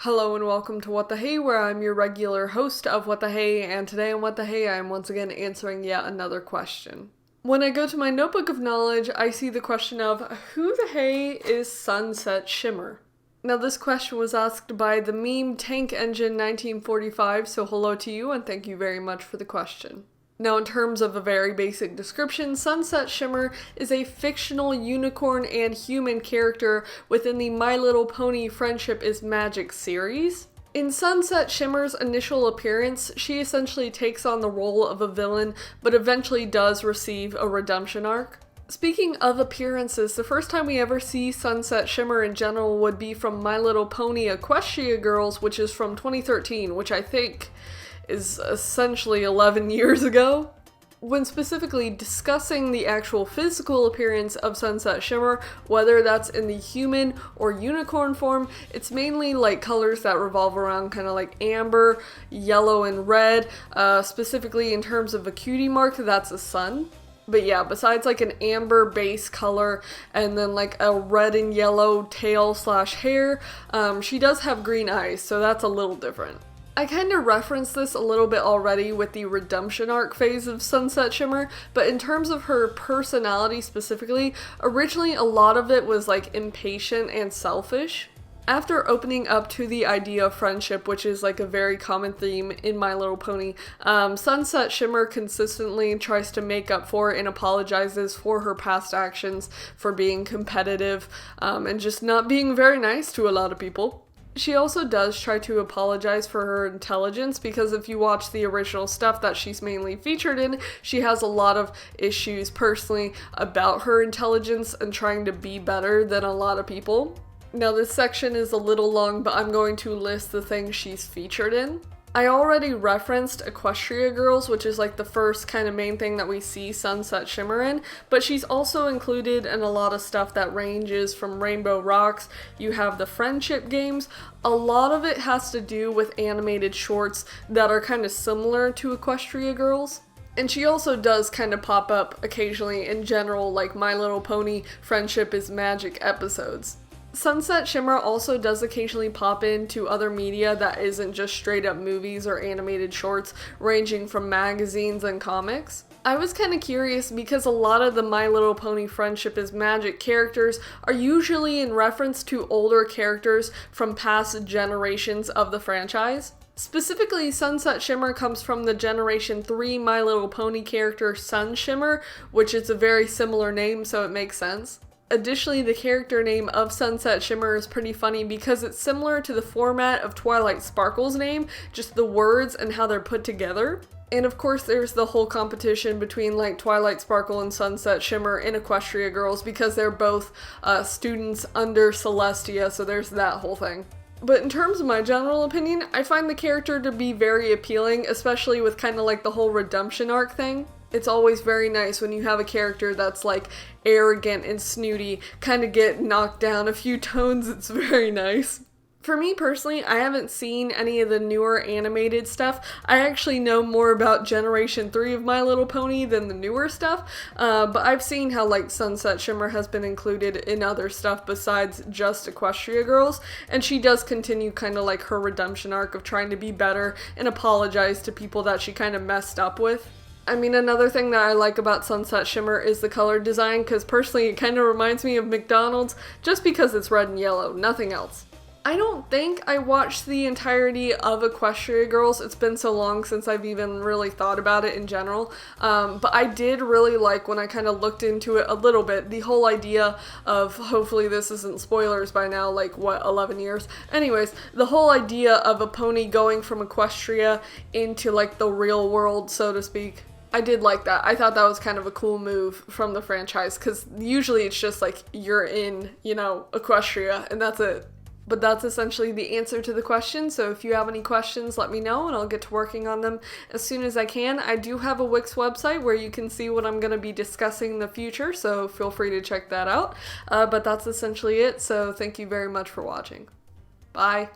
Hello and welcome to What the Hey, where I'm your regular host of What the Hey, and today on What the Hey, I am once again answering yet another question. When I go to my notebook of knowledge, I see the question of, who the hey is Sunset Shimmer? Now this question was asked by TheMemeTankEngine 1945, so hello to you and thank you very much for the question. Now, in terms of a very basic description, Sunset Shimmer is a fictional unicorn and human character within the My Little Pony Friendship is Magic series. In Sunset Shimmer's initial appearance, she essentially takes on the role of a villain, but eventually does receive a redemption arc. Speaking of appearances, the first time we ever see Sunset Shimmer in general would be from My Little Pony Equestria Girls, which is from 2013, which I think is essentially 11 years ago. When specifically discussing the actual physical appearance of Sunset Shimmer, whether that's in the human or unicorn form, it's mainly like colors that revolve around kind of like amber, yellow, and red. Specifically in terms of a cutie mark, that's a sun. But yeah, besides like an amber base color and then like a red and yellow tail slash hair, she does have green eyes, so that's a little different. I kind of referenced this a little bit already with the redemption arc phase of Sunset Shimmer, but in terms of her personality specifically, originally a lot of it was like impatient and selfish. After opening up to the idea of friendship, which is like a very common theme in My Little Pony, Sunset Shimmer consistently tries to make up for and apologizes for her past actions, for being competitive, and just not being very nice to a lot of people. She also does try to apologize for her intelligence, because if you watch the original stuff that she's mainly featured in, she has a lot of issues personally about her intelligence and trying to be better than a lot of people. Now this section is a little long, but I'm going to list the things she's featured in. I already referenced Equestria Girls, which is like the first kind of main thing that we see Sunset Shimmer in, but she's also included in a lot of stuff that ranges from Rainbow Rocks. You have the friendship games. A lot of it has to do with animated shorts that are kind of similar to Equestria Girls. And she also does kind of pop up occasionally in general, like My Little Pony Friendship is Magic episodes. Sunset Shimmer also does occasionally pop into other media that isn't just straight up movies or animated shorts, ranging from magazines and comics. I was kind of curious because a lot of the My Little Pony Friendship is Magic characters are usually in reference to older characters from past generations of the franchise. Specifically, Sunset Shimmer comes from the Generation 3 My Little Pony character Sun Shimmer, which is a very similar name, so it makes sense. Additionally, the character name of Sunset Shimmer is pretty funny because it's similar to the format of Twilight Sparkle's name, just the words and how they're put together. And of course there's the whole competition between like Twilight Sparkle and Sunset Shimmer in Equestria Girls because they're both students under Celestia, so there's that whole thing. But in terms of my general opinion, I find the character to be very appealing, especially with kind of like the whole redemption arc thing. It's always very nice when you have a character that's like arrogant and snooty, kind of get knocked down a few tones. It's very nice. For me personally, I haven't seen any of the newer animated stuff. I actually know more about Generation 3 of My Little Pony than the newer stuff, but I've seen how like Sunset Shimmer has been included in other stuff besides just Equestria Girls, and she does continue kind of like her redemption arc of trying to be better and apologize to people that she kind of messed up with. I mean, another thing that I like about Sunset Shimmer is the color design, because personally it kind of reminds me of McDonald's, just because it's red and yellow, nothing else. I don't think I watched the entirety of Equestria Girls. It's been so long since I've even really thought about it in general. But I did really like, when I kind of looked into it a little bit, the whole idea of, hopefully this isn't spoilers by now, like what, 11 years? Anyways, the whole idea of a pony going from Equestria into like the real world, so to speak. I did like that. I thought that was kind of a cool move from the franchise, because usually it's just like you're in, Equestria, and that's it. But that's essentially the answer to the question, so if you have any questions, let me know and I'll get to working on them as soon as I can. I do have a Wix website where you can see what I'm going to be discussing in the future, so feel free to check that out. But that's essentially it, so thank you very much for watching. Bye!